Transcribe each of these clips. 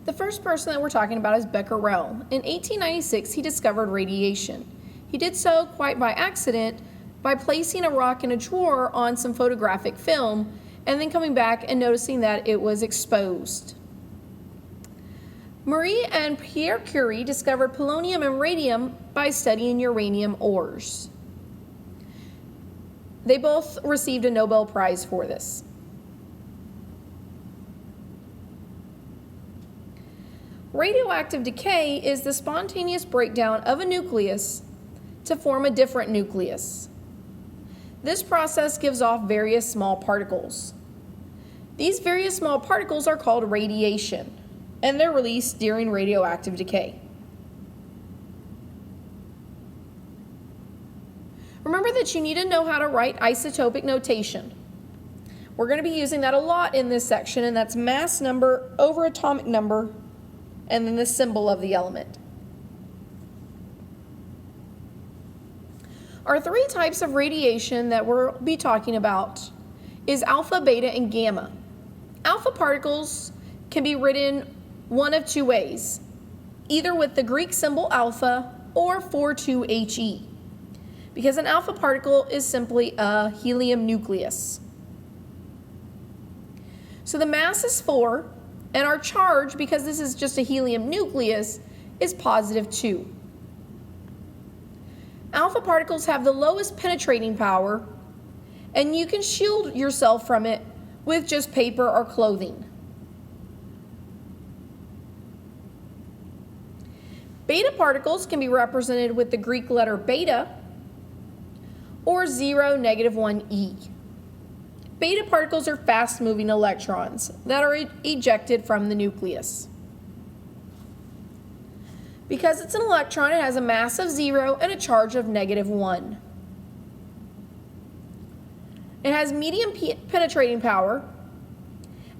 The first person that we're talking about is Becquerel. In 1896, he discovered radiation. He did so quite by accident by placing a rock in a drawer on some photographic film and then coming back and noticing that it was exposed. Marie and Pierre Curie discovered polonium and radium by studying uranium ores. They both received a Nobel Prize for this. Radioactive decay is the spontaneous breakdown of a nucleus to form a different nucleus. This process gives off various small particles. These various small particles are called radiation, and they're released during radioactive decay. Remember that you need to know how to write isotopic notation. We're going to be using that a lot in this section, and that's mass number over atomic number, and then the symbol of the element. Our three types of radiation that we'll be talking about is alpha, beta, and gamma. Alpha particles can be written one of two ways, either with the Greek symbol alpha or 42He, because an alpha particle is simply a helium nucleus. So the mass is 4, and our charge, because this is just a helium nucleus, is positive 2. Alpha particles have the lowest penetrating power, and you can shield yourself from it with just paper or clothing. Beta particles can be represented with the Greek letter beta or 0, -1e. Beta particles are fast-moving electrons that are ejected from the nucleus. Because it's an electron, it has a mass of 0 and a charge of -1. It has medium penetrating power,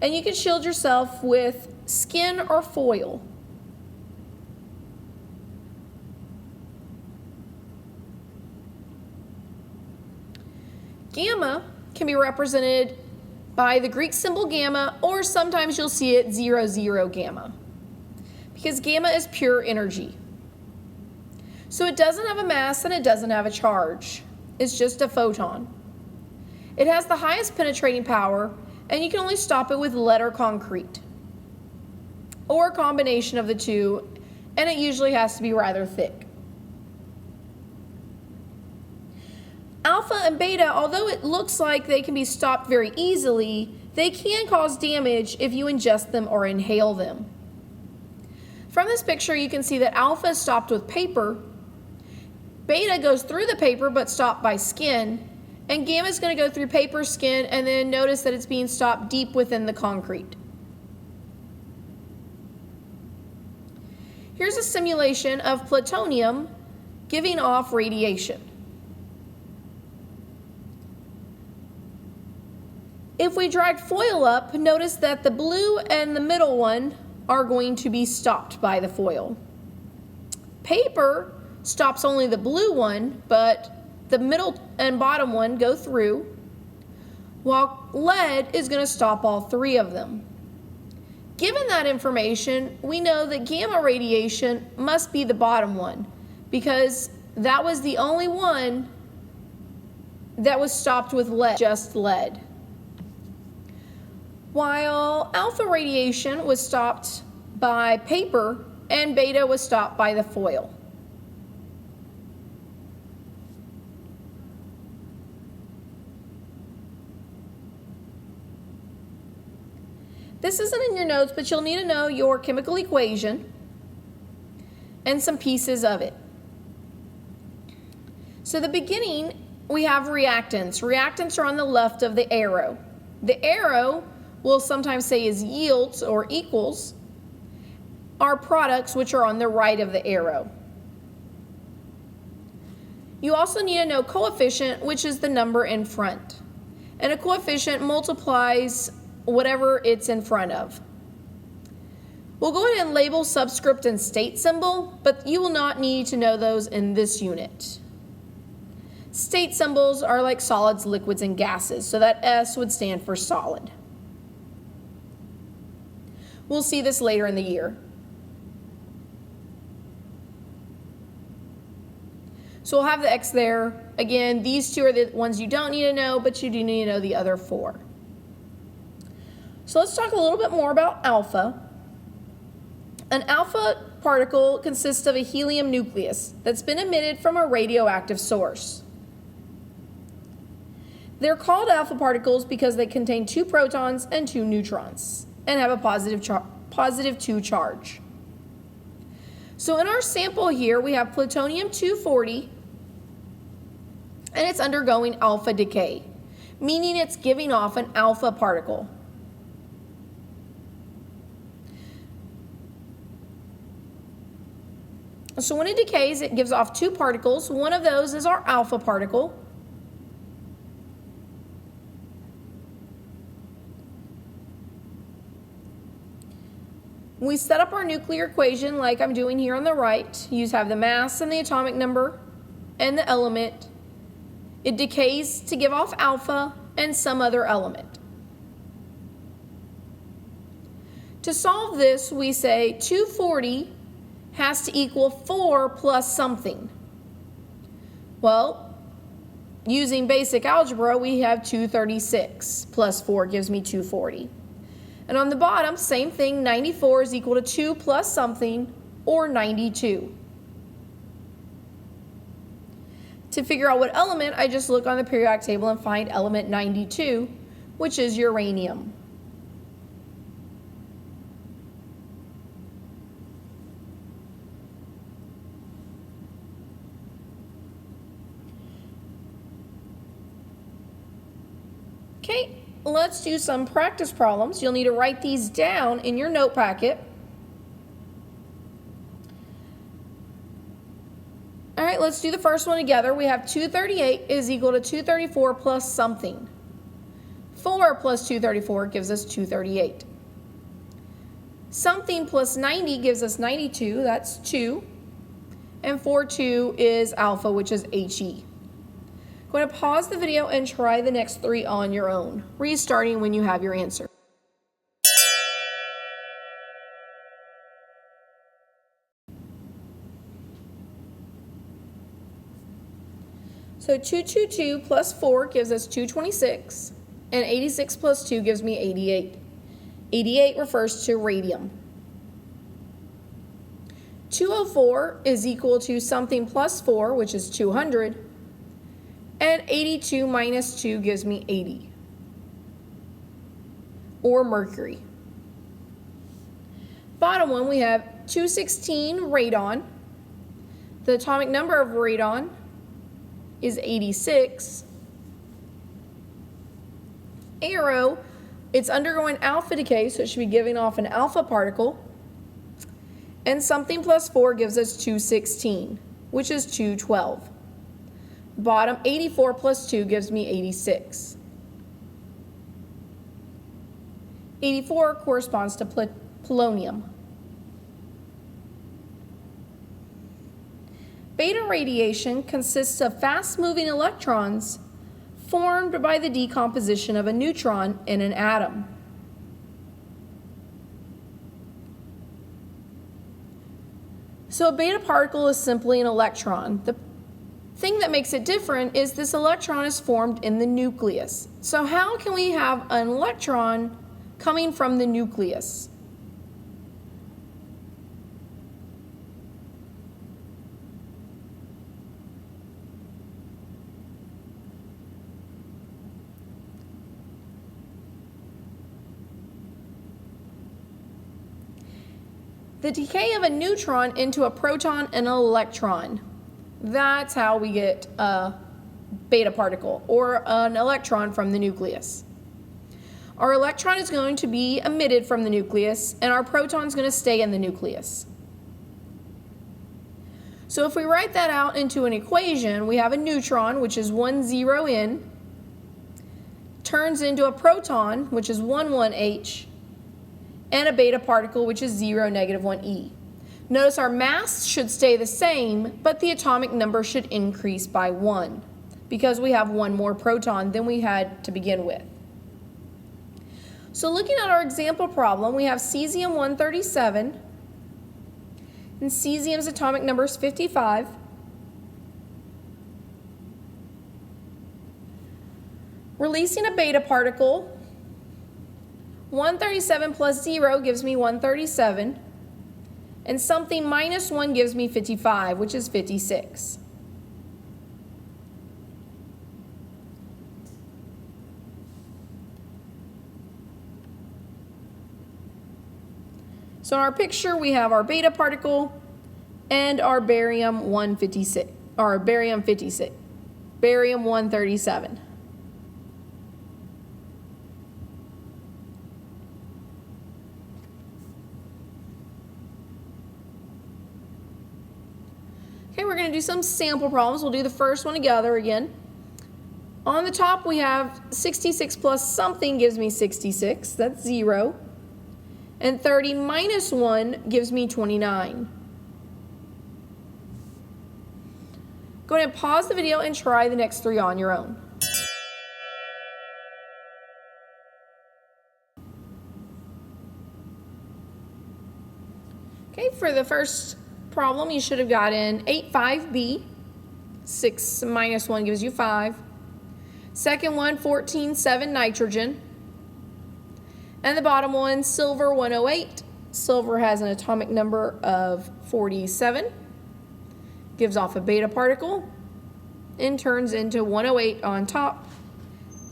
and you can shield yourself with skin or foil. Gamma can be represented by the Greek symbol gamma, or sometimes you'll see it 00 gamma, because gamma is pure energy. So it doesn't have a mass and it doesn't have a charge. It's just a photon. It has the highest penetrating power, and you can only stop it with lead or concrete, or a combination of the two, and it usually has to be rather thick. Alpha and beta, although it looks like they can be stopped very easily, they can cause damage if you ingest them or inhale them. From this picture, you can see that alpha is stopped with paper, beta goes through the paper but stopped by skin, and gamma is going to go through paper, skin, and then notice that it's being stopped deep within the concrete. Here's a simulation of plutonium giving off radiation. If we drag foil up, notice that the blue and the middle one are going to be stopped by the foil. Paper stops only the blue one, but the middle and bottom one go through, while lead is going to stop all three of them. Given that information, we know that gamma radiation must be the bottom one, because that was the only one that was stopped with lead, just lead. While alpha radiation was stopped by paper and beta was stopped by the foil. This isn't in your notes, but you'll need to know your chemical equation and some pieces of it. So the beginning, we have reactants. Reactants are on the left of the arrow. The arrow, we'll sometimes say is yields or equals, are products which are on the right of the arrow. You also need to know coefficient, which is the number in front. And a coefficient multiplies whatever it's in front of. We'll go ahead and label subscript and state symbol, but you will not need to know those in this unit. State symbols are like solids, liquids, and gases, so that S would stand for solid. We'll see this later in the year. So we'll have the X there. Again, these two are the ones you don't need to know, but you do need to know the other 4. So let's talk a little bit more about alpha. An alpha particle consists of a helium nucleus that's been emitted from a radioactive source. They're called alpha particles because they contain 2 protons and 2 neutrons and have a positive 2 charge. So in our sample here, we have plutonium-240, and it's undergoing alpha decay, meaning it's giving off an alpha particle. So when it decays, it gives off 2 particles. One of those is our alpha particle. We set up our nuclear equation like I'm doing here on the right. You have the mass and the atomic number and the element. It decays to give off alpha and some other element. To solve this, we say 240 has to equal 4 plus something. Well, using basic algebra, we have 236 plus 4 gives me 240. And on the bottom, same thing, 94 is equal to 2 plus something, or 92. To figure out what element, I just look on the periodic table and find element 92, which is uranium. Okay, let's do some practice problems. You'll need to write these down in your note packet. All right, let's do the first one together. We have 238 is equal to 234 plus something. 4 plus 234 gives us 238. Something plus 90 gives us 92, that's 2. And 42 is alpha, which is He. I'm going to pause the video and try the next 3 on your own, restarting when you have your answer. So 222 plus 4 gives us 226, and 86 plus 2 gives me 88. 88 refers to radium. 204 is equal to something plus 4, which is 200, and 82 minus 2 gives me 80, or mercury. Bottom one, we have 216 radon. The atomic number of radon is 86. Arrow, it's undergoing alpha decay, so it should be giving off an alpha particle. And something plus 4 gives us 216, which is 212. Bottom, 84 plus 2 gives me 86. 84 corresponds to polonium. Beta radiation consists of fast-moving electrons formed by the decomposition of a neutron in an atom. So a beta particle is simply an electron. The thing that makes it different is this electron is formed in the nucleus. So how can we have an electron coming from the nucleus? The decay of a neutron into a proton and an electron. That's how we get a beta particle, or an electron from the nucleus. Our electron is going to be emitted from the nucleus, and our proton is going to stay in the nucleus. So if we write that out into an equation, we have a neutron, which is 1, 0 in, turns into a proton, which is 1, 1H, and a beta particle, which is 0, negative 1e. Notice our mass should stay the same, but the atomic number should increase by 1 because we have 1 more proton than we had to begin with. So looking at our example problem, we have cesium-137, and cesium's atomic number is 55. Releasing a beta particle, 137 plus 0 gives me 137, and something minus 1 gives me 55, which is 56. So in our picture, we have our beta particle and our barium-156, or barium-56, barium-137. Okay, we're going to do some sample problems. We'll do the first one together again. On the top, we have 66 plus something gives me 66. That's 0. And 30 minus 1 gives me 29. Go ahead and pause the video and try the next 3 on your own. Okay, for the first problem, you should have gotten 8,5B. 6 minus 1 gives you 5. Second one, 14,7 nitrogen. And the bottom one, silver 108. Silver has an atomic number of 47. Gives off a beta particle and turns into 108 on top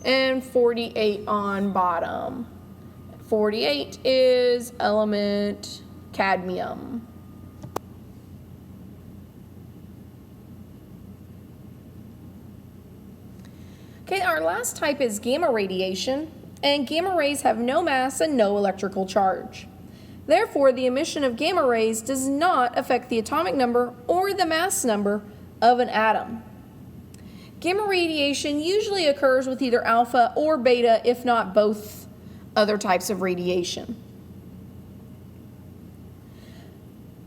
and 48 on bottom. 48 is element cadmium. Okay, our last type is gamma radiation, and gamma rays have no mass and no electrical charge. Therefore, the emission of gamma rays does not affect the atomic number or the mass number of an atom. Gamma radiation usually occurs with either alpha or beta, if not both other types of radiation.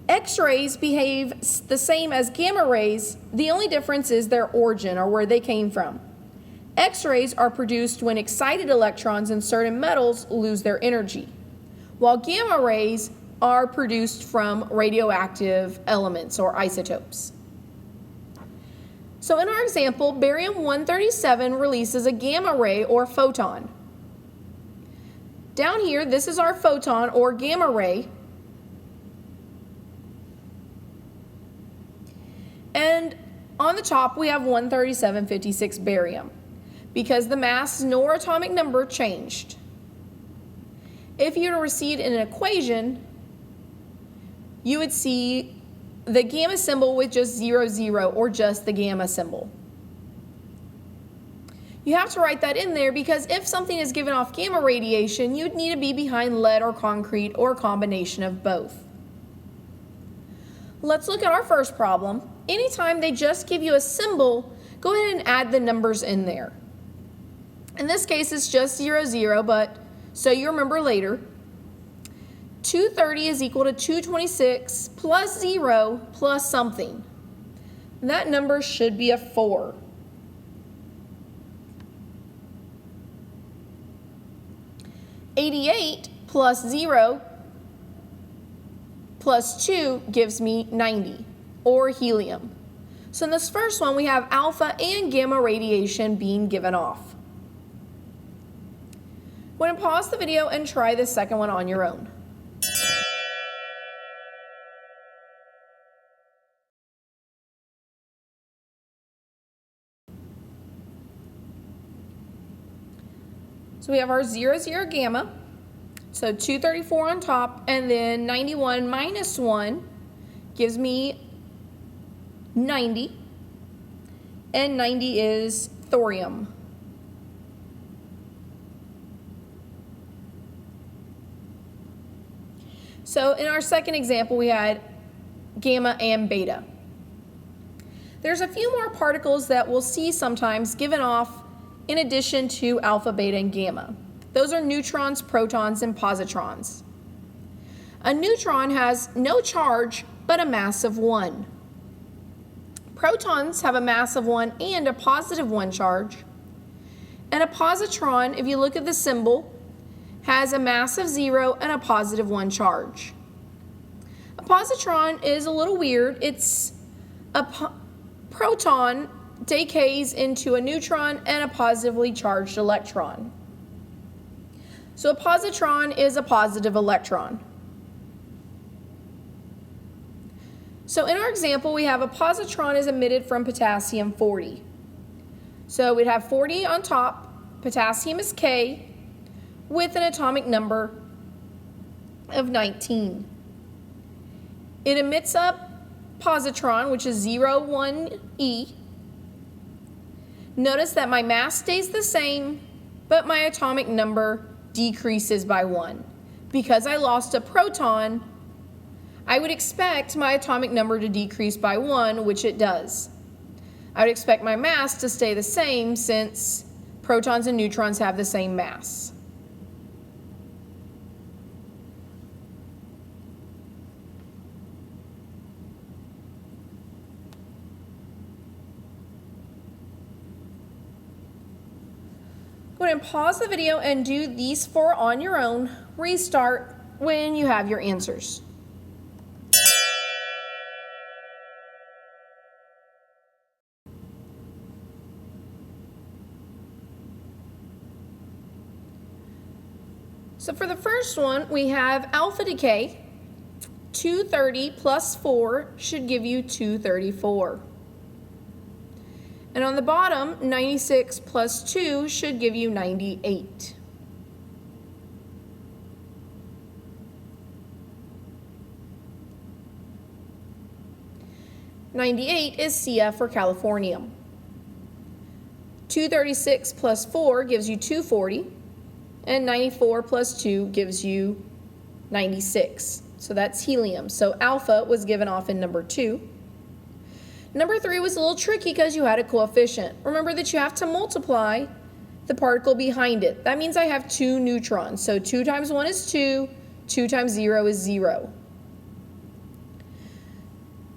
X-rays behave the same as gamma rays. The only difference is their origin, or where they came from. X-rays are produced when excited electrons in certain metals lose their energy, while gamma rays are produced from radioactive elements or isotopes. So in our example, barium-137 releases a gamma ray or photon. Down here, this is our photon or gamma ray. And on the top, we have 13756 barium, because the mass nor atomic number changed. If you were to receive an equation, you would see the gamma symbol with just 0, 0, or just the gamma symbol. You have to write that in there because if something is given off gamma radiation, you'd need to be behind lead or concrete or a combination of both. Let's look at our first problem. Anytime they just give you a symbol, go ahead and add the numbers in there. In this case, it's just 0, 0, but so you remember later. 230 is equal to 226 plus 0 plus something. That number should be a 4. $88 plus 0 plus 2 gives me 90, or helium. So in this first one, we have alpha and gamma radiation being given off. Go ahead and pause the video and try the second one on your own. So we have our 0, 0 gamma, so 234 on top, and then 91 minus 1 gives me 90, and 90 is thorium. So in our second example, we had gamma and beta. There's a few more particles that we'll see sometimes given off in addition to alpha, beta, and gamma. Those are neutrons, protons, and positrons. A neutron has no charge but a mass of 1. Protons have a mass of 1 and a positive 1 charge. And a positron, if you look at the symbol, has a mass of 0 and a positive 1 charge. A positron is a little weird. It's a proton decays into a neutron and a positively charged electron. So a positron is a positive electron. So in our example, we have a positron is emitted from potassium 40. So we'd have 40 on top, potassium is K, with an atomic number of 19. It emits a positron, which is 0, 1 E. Notice that my mass stays the same, but my atomic number decreases by 1. Because I lost a proton, I would expect my atomic number to decrease by 1, which it does. I would expect my mass to stay the same since protons and neutrons have the same mass. Go ahead and pause the video and do these 4 on your own. Restart when you have your answers. So for the first one, we have alpha decay. 230 plus 4 should give you 234. And on the bottom, 96 plus 2 should give you 98. '98 is CF for californium. 236 plus 4 gives you 240, and 94 plus 2 gives you 96. So that's helium. So alpha was given off in number 2. Number 3 was a little tricky because you had a coefficient. Remember that you have to multiply the particle behind it. That means I have 2 neutrons. So 2 times 1 is 2, 2 times 0 is 0.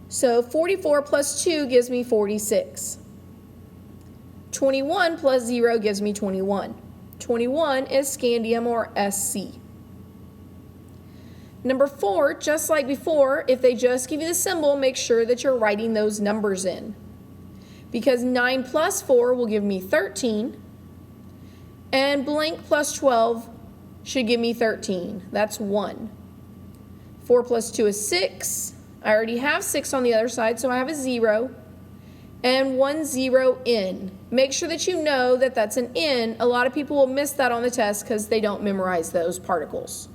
So 44 plus 2 gives me 46. 21 plus 0 gives me 21. 21 is scandium or SC. Number 4, just like before, if they just give you the symbol, make sure that you're writing those numbers in. Because 9 plus 4 will give me 13, and blank plus 12 should give me 13. That's 1. 4 plus 2 is 6. I already have 6 on the other side, so I have a 0. And 1 0 in. Make sure that you know that that's an in. A lot of people will miss that on the test because they don't memorize those particles.